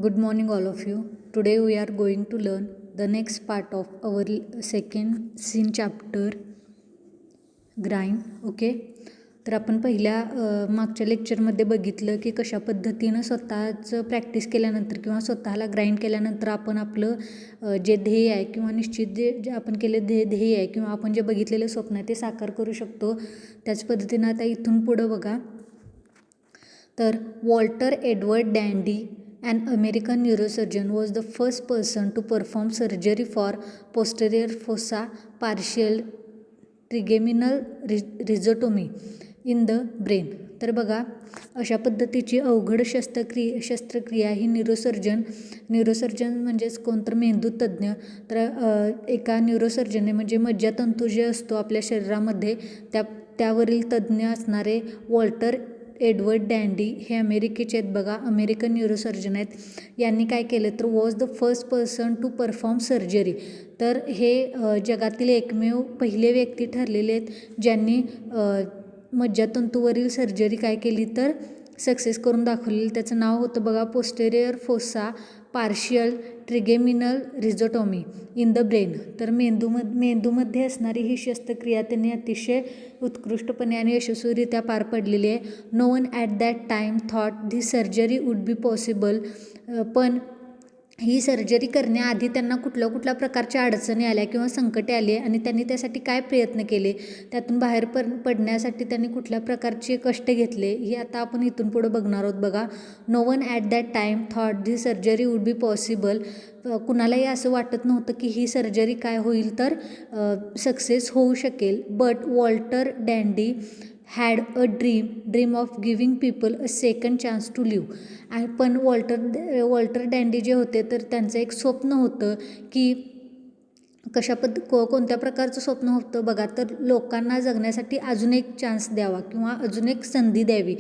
Good morning, all of you. Today we are going to learn the next part of our second scene chapter, grind. Okay, तर आपण पहिल्या मागच्या लेक्चरमध्ये बघितलं की कशा पद्धतीनं स्वतःचं प्रॅक्टिस केल्यानंतर किंवा स्वतःला ग्राइंड केल्यानंतर आपण आपलं जे ध्येय आहे किंवा निश्चित जे आपण केले ध्येय आहे किंवा आपण जे बघितलेलं स्वप्न आहे ते साकार करू शकतो. त्याच पद्धतीनं आता इथून पुढं बघा. तर वॉल्टर एडवर्ड डँडी, an American neurosurgeon, was the first person to perform surgery for posterior fossa partial trigeminal rhizotomy in the brain. तर बघा, अशा पद्धतीची अवघड शस्त्रक्रिया ही न्यूरोसर्जन म्हणजेच कोणतर मेंदूतज्ञ. तर एका न्यूरोसर्जनने म्हणजे मज्जातंतू जे असतो आपल्या शरीरामध्ये त्यावरील तज्ज्ञ असणारे वॉल्टर एडवर्ड डँडी हे अमेरिकेचे आहेत. बघा, अमेरिकन न्यूरोसर्जन आहेत. यांनी काय केलं तर was the first person to perform surgery. तर हे जगातील एकमेव पहिले व्यक्ती ठरलेले आहेत ज्यांनी मज्जातंतूवरील सर्जरी काय केली तर सक्सेस करून दाखवलेली. त्याचं नाव होतं बघा posterior fossa partial trigeminal rhizotomy in the brain. तर मेंदूमध्ये असणारी ही शस्त्रक्रिया त्यांनी अतिशय उत्कृष्टपणे आणि यशस्वीरित्या पार पडलेली आहे. No one at that time thought this surgery would be possible. पण ही सर्जरी करण्याआधी त्यांना कुठल्या प्रकारच्या अडचणी आल्या किंवा संकटे आली आणि त्यांनी त्यासाठी काय प्रयत्न केले, त्यातून बाहेर पडण्यासाठी त्यांनी कुठल्या प्रकारचे कष्ट घेतले, हे आता आपण इथून पुढं बघणार आहोत. बघा, no one at that time thought this surgery would be possible. कुणालाही असं वाटत नव्हतं की ही सर्जरी काय होईल तर सक्सेस होऊ शकेल. बट वॉल्टर डँडी had a dream of giving people a second chance to live. पण वॉल्टर डँडी जे होते तर त्यांचं एक स्वप्न होतं की कोणत्या प्रकारचं स्वप्न होतं बघा, तर लोकांना जगण्यासाठी अजून एक चान्स द्यावा किंवा अजून एक संधी द्यावी.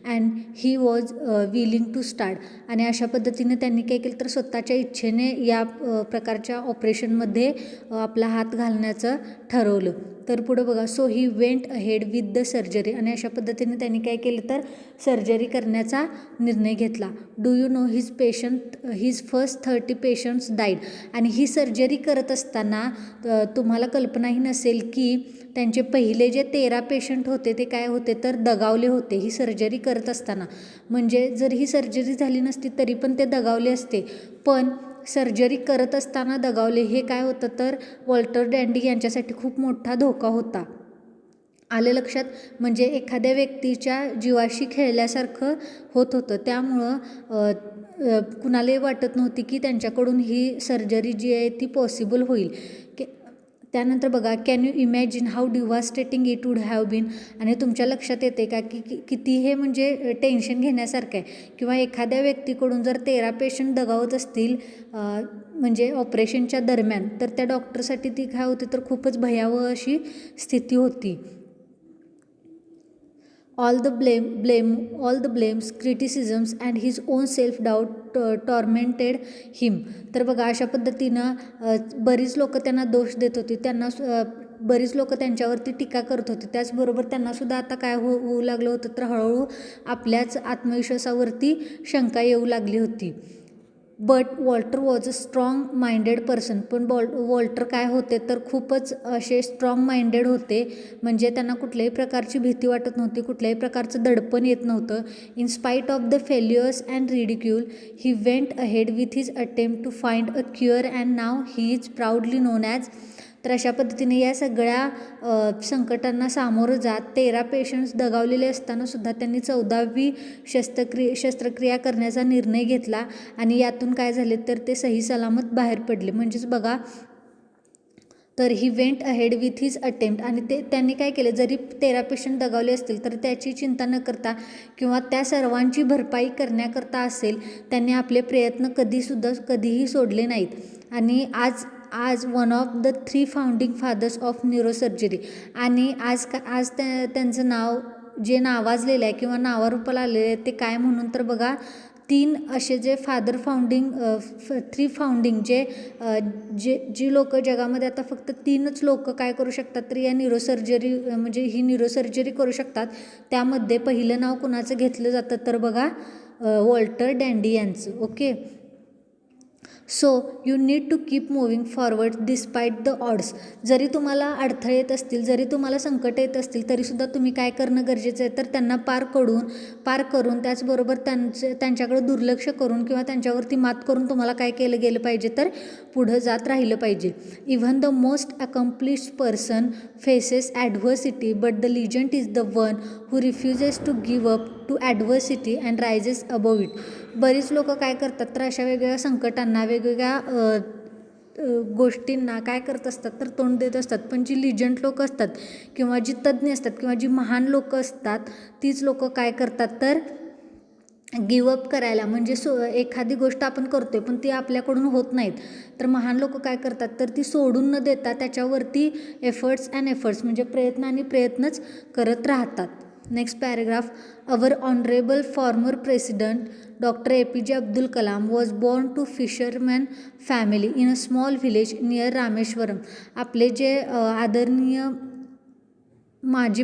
And he was willing to start. आणि अशा पद्धतीने त्यांनी काय केलं तर स्वतःच्या इच्छेने या प्रकारच्या ऑपरेशनमध्ये आपला हात घालण्याचं ठरवलं. तर पुढं बघा, so he went ahead with the surgery. आणि अशा पद्धतीने त्यांनी काय केलं तर सर्जरी करण्याचा निर्णय घेतला. Do you know his first 30 patients died. आणि ही सर्जरी करत असताना तुम्हाला कल्पनाही नसेल की त्यांचे पहिले जे 13 पेशंट होते ते काय होते तर दगावले होते ही सर्जरी करत असताना. म्हणजे जर ही सर्जरी झाली नसती तरी पण ते दगावले असते, पण सर्जरी करत असताना दगावले हे काय होतं तर वॉल्टर डँडी यांच्यासाठी खूप मोठा धोका होता. आलं लक्षात? म्हणजे एखाद्या व्यक्तीच्या जीवाशी खेळल्यासारखं होत होतं. त्यामुळं कुणालाही वाटत नव्हती की त्यांच्याकडून ही सर्जरी जी आहे ती पॉसिबल होईल. त्यानंतर बघा, can you imagine how devastating it would have been. आणि तुमच्या लक्षात येते का की किती हे म्हणजे टेन्शन घेण्यासारखं आहे किंवा एखाद्या व्यक्तीकडून जर 13 पेशंट दगावत असतील म्हणजे ऑपरेशनच्या दरम्यान, तर त्या डॉक्टरसाठी ती काय होती तर खूपच भयावह अशी स्थिती होती. all the blames, criticisms and his own self-doubt tormented him. तर बघा, अशा पद्धतीनं बरीच लोक त्यांना दोष देत होती, बरीच लोक त्यांच्यावरती टीका करत होती. त्याचबरोबर त्यांनासुद्धा आता काय होऊ लागलं होतं तर हळूहळू आपल्याच आत्मविश्वासावरती शंका येऊ लागली होती. But Walter was a strong minded person. पण वॉल्टर काय होते तर खूपच असे स्ट्रॉंग माइंडेड होते. म्हणजे त्यांना कुठल्याही प्रकारची भीती वाटत नव्हती, कुठल्याही प्रकारचं दडपण येत नव्हतं. In spite of the failures and ridicule he went ahead with his attempt to find a cure and now he is proudly known as. तर अशा पद्धतीने या सगळ्या संकटांना सामोरं जात 13 पेशंट्स दगावलेले असतानासुद्धा त्यांनी 14वी शस्त्रक्रिया करण्याचा निर्णय घेतला आणि यातून काय झाले तर ते सही सलामत बाहेर पडले. म्हणजेच बघा, तर ही went ahead with his attempt. आणि त्यांनी काय केलं, जरी 13 पेशंट दगावले असतील तर त्याची चिंता न करता किंवा त्या सर्वांची भरपाई करण्याकरता असेल त्यांनी आपले प्रयत्न कधीही सोडले नाहीत. आणि आज one of the 3 founding fathers of neurosurgery. आणि आज त्यांचं नाव जे नावाजलेलं आहे किंवा नावारूपाला आलेलं आहे ते काय म्हणून तर बघा, 3 असे जे 3 फाउंडिंग जी लोक जगामध्ये आता फक्त 3च लोक काय करू शकतात तर या न्यूरोसर्जरी म्हणजे ही न्यूरोसर्जरी करू शकतात. त्यामध्ये पहिलं नाव कुणाचं घेतलं जातं तर बघा वॉल्टर डँडी यांचं. Okay, so you need to keep moving forward despite the odds. जरी तुम्हाला अडथळे येत असतील, जरी तुम्हाला संकट येत असतील, तरीसुद्धा तुम्ही काय करणं गरजेचं आहे, तर त्यांना पार करून त्याचबरोबर त्यांच्याकडे दुर्लक्ष करून किंवा त्यांच्यावरती मात करून तुम्हाला काय केलं गेलं पाहिजे, तर पुढं जात राहिलं पाहिजे. Even the most accomplished person faces adversity but the legend is the one who refuses to give up to adversity and rises above it. बरीच लोकं काय करतात, तर अशा वेगवेगळ्या संकटांना, वेगवेगळ्या गोष्टींना काय करत असतात, तर तोंड देत असतात. पण जी लिजंट लोकं असतात किंवा जी तज्ज्ञ असतात किंवा जी महान लोकं असतात, तीच लोकं काय करतात, तर गिवअप करायला, म्हणजे एखादी गोष्ट आपण करतोय पण ती आपल्याकडून होत नाहीत, तर महान लोकं काय करतात, तर ती सोडून न देता त्याच्यावरती एफर्ट्स म्हणजे प्रयत्न आणि प्रयत्नच करत राहतात. Next paragraph. Our honourable former president doctor APJ Abdul Kalam was born to fisherman family in a small village near Rameshwaram. आपले जे आदरणीय माजी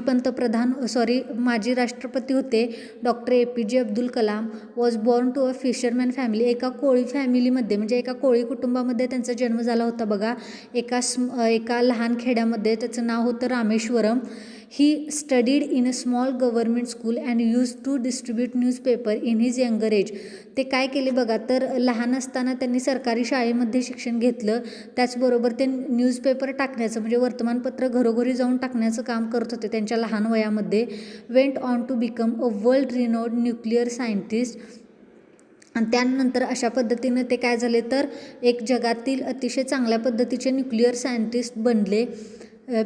राष्ट्रपती होते doctor APJ Abdul Kalam was born to a fisherman family. एका कोळी फॅमिलीमध्ये, म्हणजे एका कोळी कुटुंबामध्ये त्यांचा जन्म झाला होता बघा. एका लहान खेड्यामध्ये. त्याचं नाव होतं Rameshwaram. He studied in a small government school and use to distribute newspaper in his younger age. ते काय केले बघा, तर लहान असताना त्यांनी सरकारी शाळेमध्ये शिक्षण घेतलं. त्याचबरोबर ते न्यूजपेपर टाकण्याचं, म्हणजे वर्तमानपत्र घरोघरी जाऊन टाकण्याचं काम करत होते त्यांच्या लहान वयामध्ये. Went on to become a world renowned nuclear scientist. आणि त्यानंतर अशा पद्धतीनं ते काय झाले, तर एक जगातील अतिशय चांगल्या पद्धतीचे न्यूक्लिअर सायंटिस्ट बनले.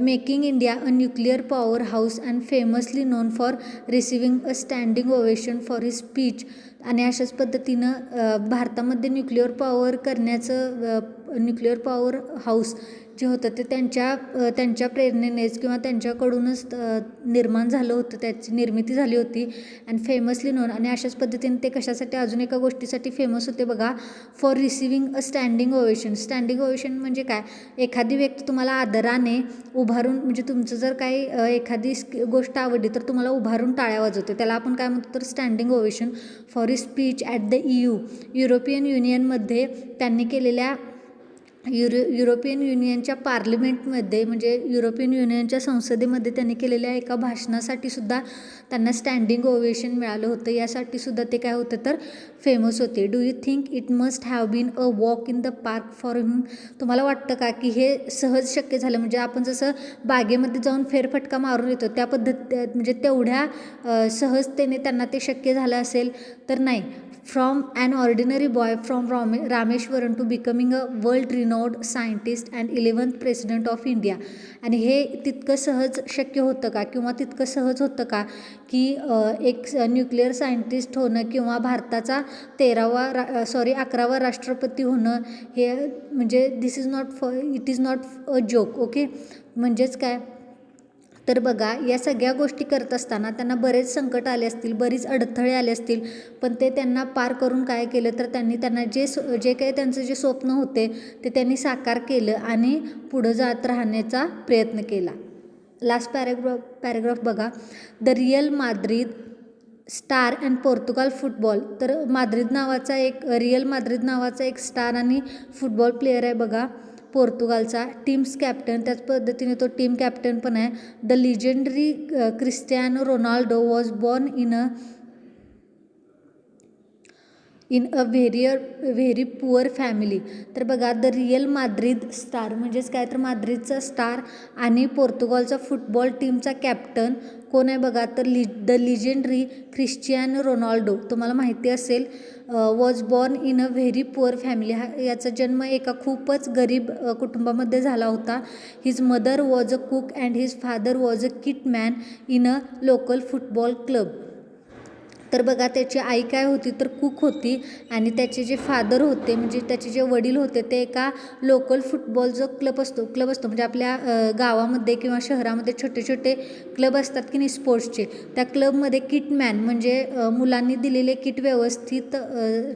Making India a nuclear power house and famously non for receiving a standing ovation for his speech. आणि अशाच पद्धतीनं भारतामध्ये न्यूक्लिअर पॉवर हाऊस जे होतं ते त्यांच्या प्रेरणेनेच किंवा त्यांच्याकडूनच निर्माण झालं होतं, त्याची निर्मिती झाली होती. अँड फेमसली नोन, आणि अशाच पद्धतीने ते कशासाठी, अजून एका गोष्टीसाठी फेमस होते बघा, for receiving a standing ovation. Standing ovation म्हणजे काय, एखादी व्यक्ती तुम्हाला आदराने उभारून, म्हणजे तुमचं जर काही एखादी गोष्ट आवडली तर तुम्हाला उभारून टाळ्या वाजवते, त्याला आपण काय म्हणतो, तर standing ovation. For his speech at the European युनियनमध्ये त्यांनी केलेल्या युरोपियन युनियनच्या पार्लमेंटमध्ये, म्हणजे युरोपियन युनियनच्या संसदेमध्ये त्यांनी केलेल्या एका भाषणासाठी सुद्धा त्यांना स्टँडिंग ओवेशन मिळालं होतं. यासाठी सुद्धा ते काय होतं, तर फेमस होते. Do you think it must have been a walk in the park for him. तुम्हाला वाटतं का की हे सहज शक्य झालं, म्हणजे आपण जसं बागेमध्ये जाऊन फेरफटका मारून येतो त्या म्हणजे तेवढ्या सहजतेने त्यांना ते शक्य झालं असेल, तर नाही. From an ordinary boy from Rameshwaram to becoming a world renowned scientist and 11th president of India. आणि हे तितकं सहज शक्य होतं का, किंवा तितकं सहज होतं का की एक न्यूक्लिअर सायंटिस्ट होणं किंवा भारताचा 11वा राष्ट्रपती होणं, हे म्हणजे it is not a joke. Okay, म्हणजेच काय, तर बघा, या सगळ्या गोष्टी करत असताना त्यांना बरेच संकट आले असतील, बरीच अडथळे आले असतील, पण ते त्यांना पार करून काय केलं, तर त्यांना जे काही त्यांचं जे स्वप्न होते ते त्यांनी साकार केलं आणि पुढं जात राहण्याचा प्रयत्न केला. लास्ट पॅरेग्राफ बघा. The real Madrid star and Portugal football. तर रिअल माद्रिद नावाचा एक स्टार आणि फुटबॉल प्लेयर आहे बघा, पोर्तुगालचा टीम्स कॅप्टन. त्याच पद्धतीने तो टीम कॅप्टन पण आहे. The legendary Cristiano Ronaldo was born in a very poor family. तर बघा, द रिअल माद्रिद स्टार म्हणजेच काय, तर माद्रिदचा स्टार आणि पोर्तुगालचा फुटबॉल टीमचा कॅप्टन कोण आहे बघा, तर द लिजेंडरी क्रिस्टियानो रोनाल्डो. तुम्हाला माहिती असेल, was born in a very poor family. याचा जन्म एका खूपच गरीब कुटुंबामध्ये झाला होता. His mother was a cook and his father was a kit man in a local football club. तर बघा, त्याची आई काय होती, तर कुक होती, आणि त्याचे जे फादर होते, म्हणजे त्याचे जे वडील होते, ते एका लोकल फुटबॉल जो क्लब असतो म्हणजे आपल्या गावामध्ये किंवा शहरामध्ये छोटे छोटे क्लब असतात की नाही स्पोर्ट्सचे, त्या क्लबमध्ये किटमॅन म्हणजे मुलांनी दिलेले किट व्यवस्थित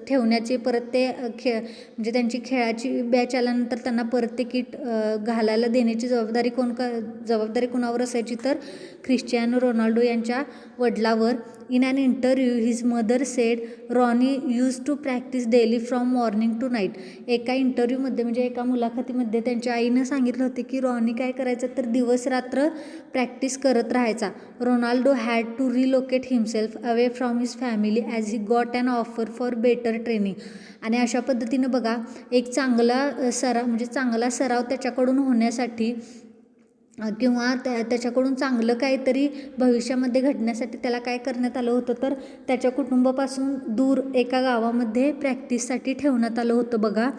ठेवण्याचे, परत ते म्हणजे त्यांची खेळाची बॅच आल्यानंतर त्यांना परत ते किट घालायला देण्याची जबाबदारी कोणावर असायची, तर क्रिस्टियानो रोनाल्डो यांच्या वडिलावर. In an interview his mother said Ronnie use to practise daily from morning to night. एका इंटरव्ह्यूमध्ये म्हणजे एका मुलाखतीमध्ये त्यांच्या आईनं सांगितलं होते की रॉनी काय करायचं तर दिवस रात्र प्रॅक्टिस करत राहायचा. Ronaldo had to relocate himself away from his family as he got an offer for better training. आणि अशा पद्धतीनं बघा एक चांगला सराव त्याच्याकडून होण्यासाठी किंवा त्याच्याकडून चांगलं काहीतरी भविष्यामध्ये घडण्यासाठी त्याला काय करण्यात आलं होतं तर त्याच्या कुटुंबापासून दूर एका गावामध्ये प्रॅक्टिससाठी ठेवण्यात आलं होतं बघा.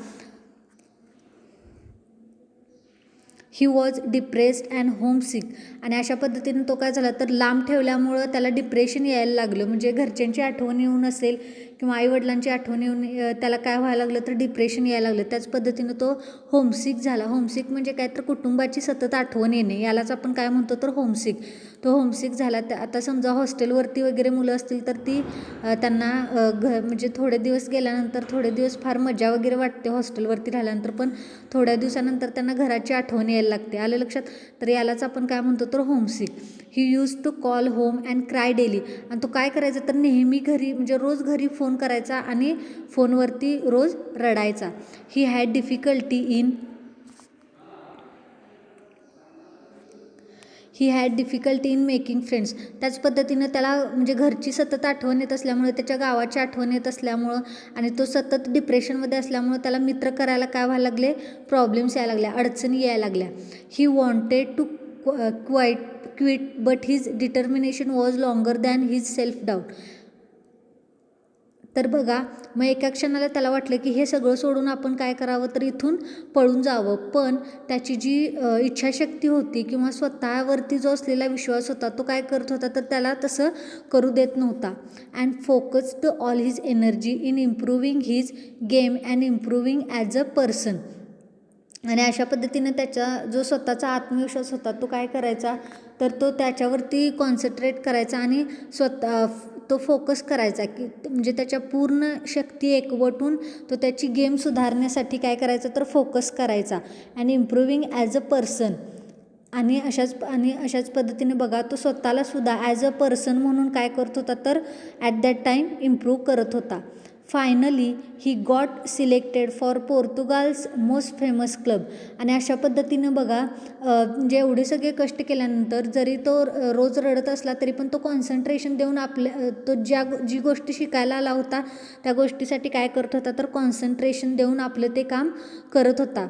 He was depressed and homesick. आणि अशा पद्धतीनं तो काय झाला तर लांब ठेवल्यामुळं त्याला डिप्रेशन यायला लागलं. म्हणजे घरच्यांची आठवण येऊन असेल किंवा आईवडिलांची आठवण येऊन त्याला काय व्हायला लागलं तर डिप्रेशन यायला लागलं. त्याच पद्धतीनं तो होमसिक झाला. होमसिक म्हणजे काय तर कुटुंबाची सतत आठवण येणे, यालाच आपण काय म्हणतो तर होमसिक. तो होमसिक झाला. आता समजा हॉस्टेलवरती वगैरे मुलं असतील तर ती त्यांना म्हणजे थोडे दिवस गेल्यानंतर थोडे दिवस फार मजा वगैरे वाटते हॉस्टेलवरती राहिल्यानंतर, पण थोड्या दिवसानंतर त्यांना घराची आठवण यायला लागते. आलं लक्षात? तर यालाच आपण काय म्हणतो तर homesick. He use to call home and cry daily. आणि तो काय करायचा तर नेहमी घरी म्हणजे रोज घरी फोन करायचा आणि फोनवरती रोज रडायचा. He had difficulty in making friends. त्याच पद्धतीनं त्याला म्हणजे घरची सतत आठवण येत असल्यामुळे, त्याच्या गावाची आठवण येत असल्यामुळं आणि तो सतत डिप्रेशनमध्ये असल्यामुळं त्याला मित्र करायला काय व्हायला लागले, प्रॉब्लेम्स यायला लागल्या, अडचणी यायला लागल्या. He wanted to quit but his determination was longer than his self doubt. तर बघा मग एका क्षणाला त्याला वाटलं की हे सगळं सोडून आपण काय करावं तर इथून पळून जावं, पण त्याची जी इच्छाशक्ती होती किंवा स्वतःवरती जो असलेला विश्वास होता तो काय करत होता तर त्याला तसं करू देत नव्हता. And focused all his energy in improving his game and improving as a person. आणि अशा पद्धतीनं त्याचा जो स्वतःचा आत्मविश्वास होता तो काय करायचा तर तो त्याच्यावरती कॉन्सन्ट्रेट करायचा आणि तो फोकस करायचा की म्हणजे त्याच्या पूर्ण शक्ती एकवटून तो त्याची गेम सुधारण्यासाठी काय करायचा तर फोकस करायचा. And improving as a person. आणि अशाच पद्धतीने बघा तो स्वतःला सुद्धा ॲज अ पर्सन म्हणून काय करत होता तर ॲट दॅट टाईम इम्प्रूव्ह करत होता. Finally he got selected for Portugal's most famous club. आणि अशा पद्धतीनं बघा म्हणजे एवढे सगळे कष्ट केल्यानंतर जरी तो रोज रडत असला तरी पण तो कॉन्सन्ट्रेशन देऊन तो जी गोष्टी शिकायला आला होता त्या गोष्टीसाठी काय करत होता तर कॉन्सन्ट्रेशन देऊन आपलं ते काम करत होता.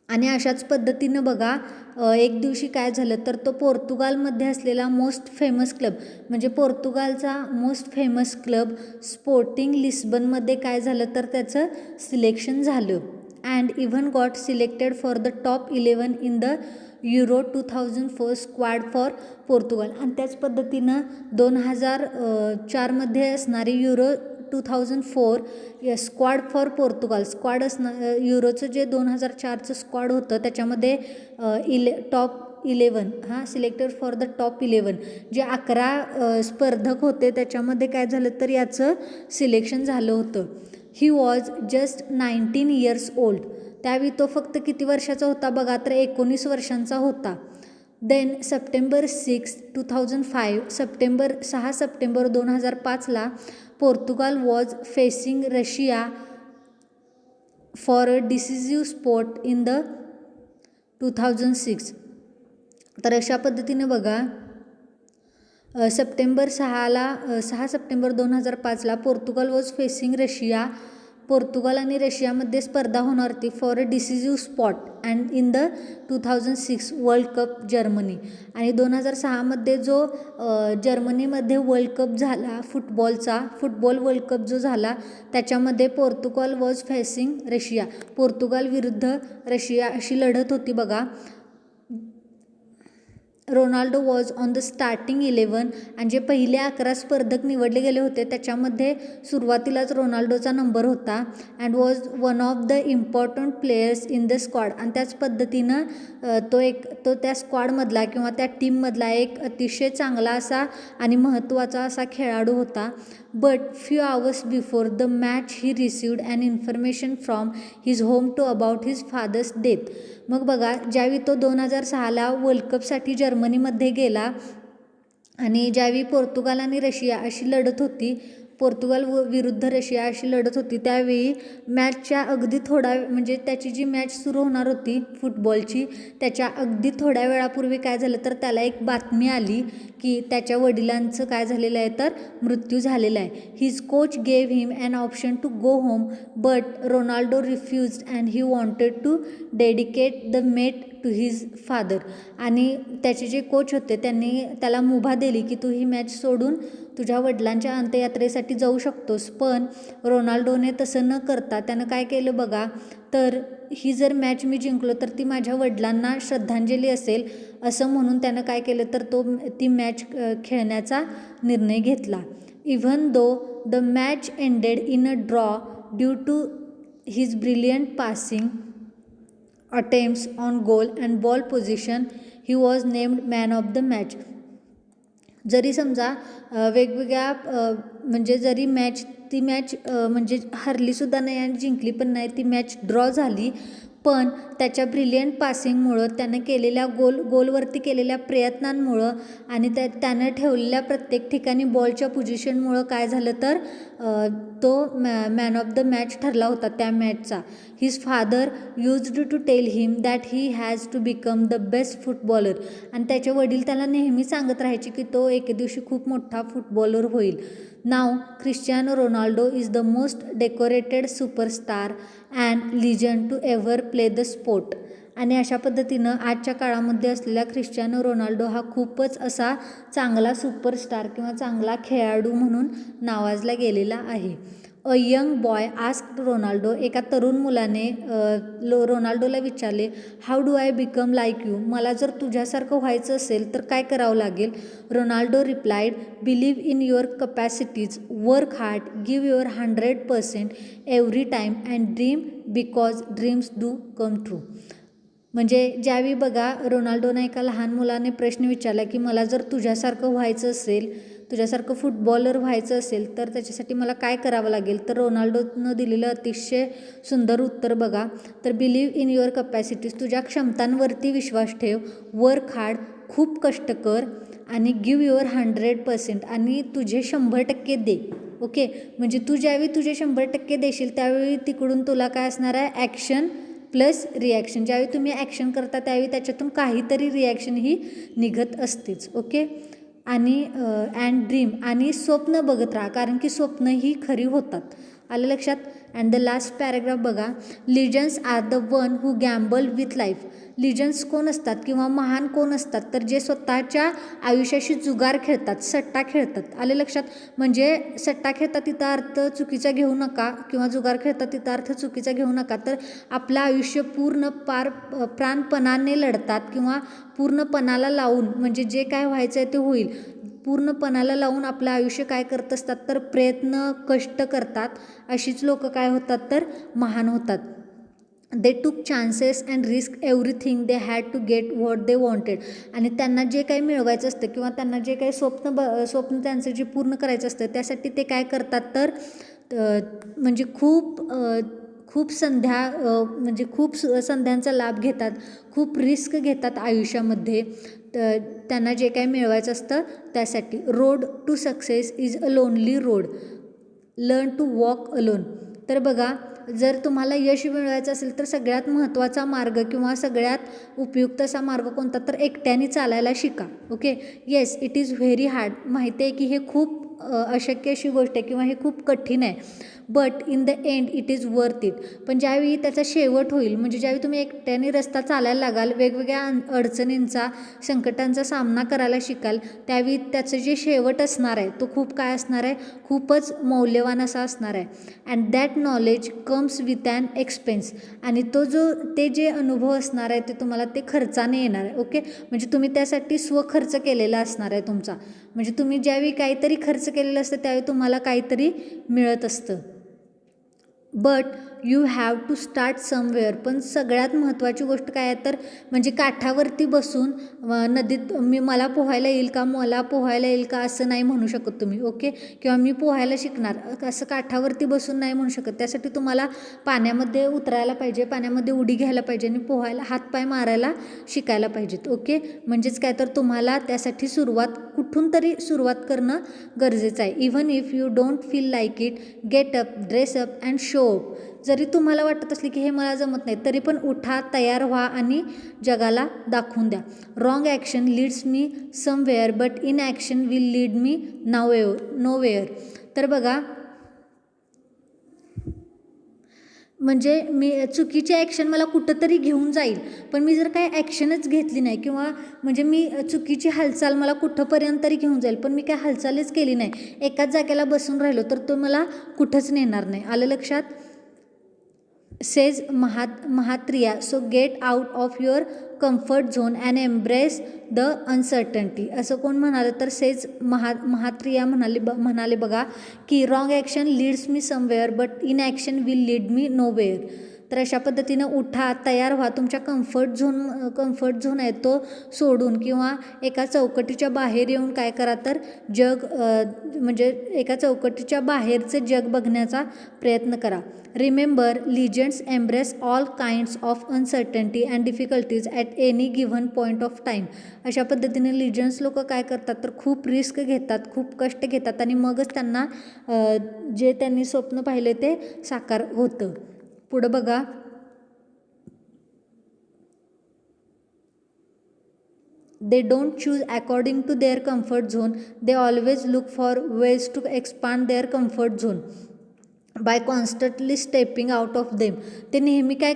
आणि अशाच पद्धतीनं बघा एक दिवशी काय झालं तर तो पोर्तुगालमध्ये असलेला मोस्ट फेमस क्लब म्हणजे पोर्तुगालचा मोस्ट फेमस क्लब स्पोर्टिंग लिस्बनमध्ये काय झालं तर त्याचं सिलेक्शन झालं. And even got selected for the top 11 in the Euro 2004 squad for Portugal. आणि त्याच पद्धतीनं 2004मध्ये असणारी Euro 2004 squad for Portugal squad युरोचं जे 2004चं स्क्वॉड होतं त्याच्यामध्ये top 11 selected for the top 11 जे 11 स्पर्धक होते त्याच्यामध्ये काय झालं तर याचं सिलेक्शन झालं होतं. He was just 19 years old. त्यावेळी तो फक्त किती वर्षाचा होता बघा तर 19 वर्षांचा होता. देन सप्टेंबर 6, 2005 6 सप्टेंबर 2005ला Portugal was facing Russia for a decisive sport in the 2006. तर अशा पद्धतीने बघा 6 सप्टेंबर 2005ला Portugal was facing Russia. Portugal आणि रशियामध्ये स्पर्धा होणार होती for a decisive spot and in the 2006 world cup Germany. आणि 2006मध्ये जो जर्मनीमध्ये वर्ल्ड कप झाला फुटबॉल वर्ल्ड कप जो झाला त्याच्यामध्ये Portugal was facing Russia. Portugal विरुद्ध रशिया अशी लढत होती बघा. Ronaldo was on the starting 11 आणि जे पहिले 11 स्पर्धक निवडले गेले होते त्याच्यामध्ये सुरुवातीलाच रोनाल्डोचा नंबर होता. And was one of the important players in the squad. आणि त्याच पद्धतीनं तो त्या स्क्वॉडमधला किंवा त्या टीममधला एक अतिशय चांगला असा आणि महत्त्वाचा असा खेळाडू होता. But few hours before the match he received an information from his home to about his father's death. मग बघा ज्यावेळी तो 2006ला वर्ल्ड कपसाठी जर्मनीमध्ये गेला आणि ज्यावेळी पोर्तुगाल आणि रशिया अशी लढत होती, पोर्तुगाल विरुद्ध रशिया अशी लढत होती, त्यावेळी मॅचच्या अगदी म्हणजे त्याची जी मॅच सुरू होणार होती फुटबॉलची, त्याच्या अगदी थोड्या वेळापूर्वी काय झालं तर त्याला एक बातमी आली की त्याच्या वडिलांचं काय झालेलं आहे तर मृत्यू झालेला आहे. His coach gave him an option to go home but Ronaldo refused and he wanted to dedicate the match to his father. आणि त्याचे जे कोच होते त्यांनी त्याला मुभा दिली की तू ही मॅच सोडून तुझ्या वडिलांच्या अंत्ययात्रेसाठी जाऊ शकतोस. पण रोनाल्डोने तसं न करता त्यानं काय केलं बघा, तर ही जर मॅच मी जिंकलो तर ती माझ्या वडिलांना श्रद्धांजली असेल असं म्हणून त्यानं काय केलं तर ती मॅच खेळण्याचा निर्णय घेतला. Even though the match ended in a draw due to his brilliant passing attempts on goal and ball position, he was named man of the match. जरी समजा वेगवेगळ्या म्हणजे जरी ती मॅच म्हणजे हरलीसुद्धा नाही आणि जिंकली पण नाही, ती मॅच ड्रॉ झाली, पण त्याच्या ब्रिलियंट पासिंगमुळं, त्यानं केलेल्या गोलवरती केलेल्या प्रयत्नांमुळं आणि त्यानं ठेवलेल्या प्रत्येक ठिकाणी बॉलच्या पोझिशनमुळं काय झालं तर तो मॅन ऑफ द मॅच ठरला होता त्या मॅचचा. His father used to tell him that he has to become the best footballer. आणि त्याचे वडील त्याला नेहमी सांगत राहायचे की तो एके दिवशी खूप मोठा फुटबॉलर होईल. Now Cristiano Ronaldo is the most decorated superstar and legend to ever play the sport. आणि अशा पद्धतीनं आजच्या काळामध्ये असलेला क्रिस्टियानो रोनाल्डो हा खूपच असा चांगला सुपरस्टार किंवा चांगला खेळाडू म्हणून नावाजला गेलेला आहे. A young boy asked Ronaldo, एका तरुण मुलाने रोनाल्डोला विचारले, how do I become like you, मला जर तुझ्यासारखं व्हायचं असेल तर काय करावं लागेल. Ronaldo replied, believe in your capacities, work hard, give your 100% every time and dream because dreams do come true. म्हणजे ज्यावेळी बघा रोनाल्डोनं एका लहान मुलाने प्रश्न विचारला की मला जर तुझ्यासारखं व्हायचं असेल, तुझ्यासारखं फुटबॉलर व्हायचं असेल तर त्याच्यासाठी मला काय करावं लागेल. तर रोनाल्डोनं दिलेलं अतिशय सुंदर उत्तर बघा, तर बिलीव्ह इन युअर कपॅसिटीज, तुझ्या क्षमतांवरती विश्वास ठेव, वर्क हार्ड, खूप कष्ट कर, आणि गिव्ह युअर 100%, आणि तुझे 100% दे. ओके, म्हणजे तू ज्यावेळी तुझे 100% देशील त्यावेळी तिकडून तुला काय असणार आहे, ॲक्शन प्लस रिॲक्शन. ज्यावेळी तुम्ही ॲक्शन करता त्यावेळी त्याच्यातून काहीतरी रिॲक्शन ही निघत असतेच. ओके, आणि अँड ड्रीम, आणि स्वप्न बघत राहा, कारण की स्वप्न ही खरी होतात. आलं लक्षात. अँड द लास्ट पॅराग्राफ बघा, legends are the one who gamble with life. Legends कोण असतात किंवा महान कोण असतात, तर जे स्वतःच्या आयुष्याशी जुगार खेळतात, सट्टा खेळतात. आले लक्षात. म्हणजे सट्टा खेळतात तिथं अर्थ चुकीचा घेऊ नका, किंवा जुगार खेळतात तिथं अर्थ चुकीचा घेऊ नका. तर आपलं आयुष्य पूर्ण प्राणपणाने लढतात किंवा पूर्णपणाला लावून, म्हणजे जे काय व्हायचं आहे ते होईल, पूर्णपणाला लावून आपलं आयुष्य काय करत असतात तर प्रयत्न, कष्ट करतात. अशीच लोक काय होतात तर महान होतात. They took chances and risk everything they had to get what they wanted. आणि त्यांना जे काही मिळवायचं असतं किंवा त्यांना जे काही स्वप्न त्यांचं जे पूर्ण करायचं असतं त्यासाठी ते काय करतात तर म्हणजे खूप संध्यांचा लाभ घेतात, खूप रिस्क घेतात आयुष्यामध्ये त्यांना जे काही मिळवायचं असतं त्यासाठी. Road to success is a lonely road, learn to walk alone. तर बघा, जर तुम्हाला यश मिळवायचं असेल तर सगळ्यात महत्त्वाचा मार्ग किंवा सगळ्यात उपयुक्त असा मार्ग कोणता, तर एकट्याने चालायला शिका. Okay, yes it is very hard, माहिती आहे की हे खूप अशक्य अशी गोष्ट आहे किंवा हे खूप कठीण आहे, but in the end it is worth it. पण ज्यावेळी त्याचा शेवट होईल, म्हणजे ज्यावेळी तुम्ही एकट्याने रस्ता चालायला लागाल, वेगवेगळ्या अडचणींचा, संकटांचा सामना करायला शिकाल, त्यावेळी त्याचं जे शेवट असणार आहे तो खूप काय असणार आहे, खूपच मौल्यवान असा असणार आहे. And that knowledge comes with an expense. आणि ते जे अनुभव असणार आहे ते तुम्हाला ते खर्चाने येणार आहे. ओके, म्हणजे तुम्ही त्यासाठी स्वखर्च केलेला असणार आहे तुमचा. म्हणजे तुम्ही ज्यावेळी काहीतरी खर्च केलेलं असतं त्यावेळी तुम्हाला काहीतरी मिळत असतं. But you have to start somewhere. पण सगळ्यात महत्त्वाची गोष्ट काय आहे तर म्हणजे काठावरती बसून नदीत मला पोहायला येईल का, मला पोहायला येईल का असं नाही म्हणू शकत तुम्ही. ओके, किंवा मी पोहायला शिकणार असं काठावरती बसून नाही म्हणू शकत. त्यासाठी तुम्हाला पाण्यामध्ये उतरायला पाहिजे, पाण्यामध्ये उडी घ्यायला पाहिजे आणि पोहायला हातपाय मारायला शिकायला पाहिजेत. ओके, म्हणजेच काय तर तुम्हाला त्यासाठी कुठून तरी सुरुवात करणं गरजेचं आहे. Even if you don't feel like it, get up, dress up and show up. जरी तुम्हाला वाटत असले की हे मला जमत नाही तरी पण उठा, तयार व्हा आणि जगाला दाखवून द्या. Wrong action leads me somewhere but inaction will lead me nowhere. तर बघा म्हणजे चुकीची ॲक्शन मला कुठंतरी घेऊन जाईल, पण मी जर काही ॲक्शनच घेतली नाही किंवा म्हणजे मी चुकीची हालचाल मला कुठंपर्यंत तरी घेऊन जाईल, पण मी काय हालचालच केली नाही, एकाच जागेला बसून राहिलो तर तो मला कुठंच नेणार नाही. आलं लक्षात? Says Mahatria. So get out of your comfort zone and embrace the uncertainty. असं कोण म्हणाले तर सेज महात्रिया म्हणाले बघा की wrong action leads me somewhere but inaction will lead me nowhere. तर अशा पद्धतीनं उठा, तयार व्हा, तुमच्या कम्फर्ट झोन आहे तो सोडून किंवा एका चौकटीच्या बाहेर येऊन काय करा तर म्हणजे एका चौकटीच्या बाहेरचं जग बघण्याचा प्रयत्न करा. Remember, legends embrace all kinds of uncertainty and difficulties at any given point of time. अशा पद्धतीने लिजंड्स लोक काय करतात तर खूप रिस्क घेतात, खूप कष्ट घेतात आणि मगच त्यांना जे त्यांनी स्वप्न पाहिले ते साकार होतं. पुढं बघा, they don't choose according to their comfort zone, they always look for ways to expand their comfort zone by constantly stepping out of them. ते नेहमी काय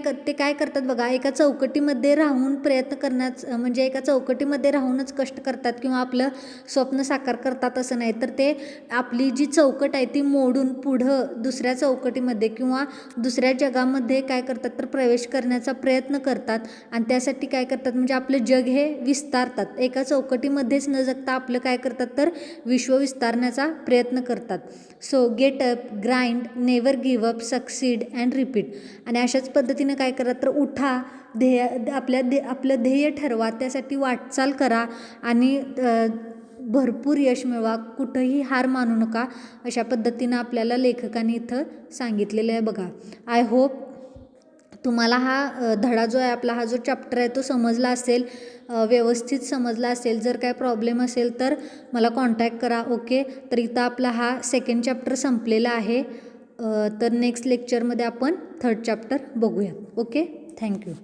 करतात बघा, एका चौकटीमध्ये राहून प्रयत्न करण्याचं म्हणजे एका चौकटीमध्ये राहूनच कष्ट करतात किंवा आपलं स्वप्न साकार करतात असं नाही, तर ते आपली जी चौकट आहे ती मोडून पुढं दुसऱ्या चौकटीमध्ये किंवा दुसऱ्या जगामध्ये काय करतात तर प्रवेश करण्याचा प्रयत्न करतात आणि त्यासाठी काय करतात म्हणजे आपलं जग हे विस्तारतात. एका चौकटीमध्येच न जगता आपलं काय करतात तर विश्व विस्तारण्याचा प्रयत्न करतात. So get up, grind, never give up, succeed and repeat. आणि अशाच पद्धतीनं काय करा तर उठा, आपलं ध्येय ठरवा, त्यासाठी वाटचाल करा आणि भरपूर यश मिळवा, कुठंही हार मानू नका. अशा पद्धतीनं आपल्याला लेखकांनी इथं सांगितलेलं आहे बघा. आय होप तुम्हाला हा धडा जो आहे आपला, हा जो चॅप्टर आहे तो समजला असेल, व्यवस्थित समजला असेल. जर काय प्रॉब्लेम असेल तर मला कॉन्टॅक्ट करा. ओके, तर इथं आपला हा सेकंड चॅप्टर संपलेला आहे. तर नेक्स्ट लेक्चरमध्ये आपण थर्ड चॅप्टर बघूया. Okay, thank you.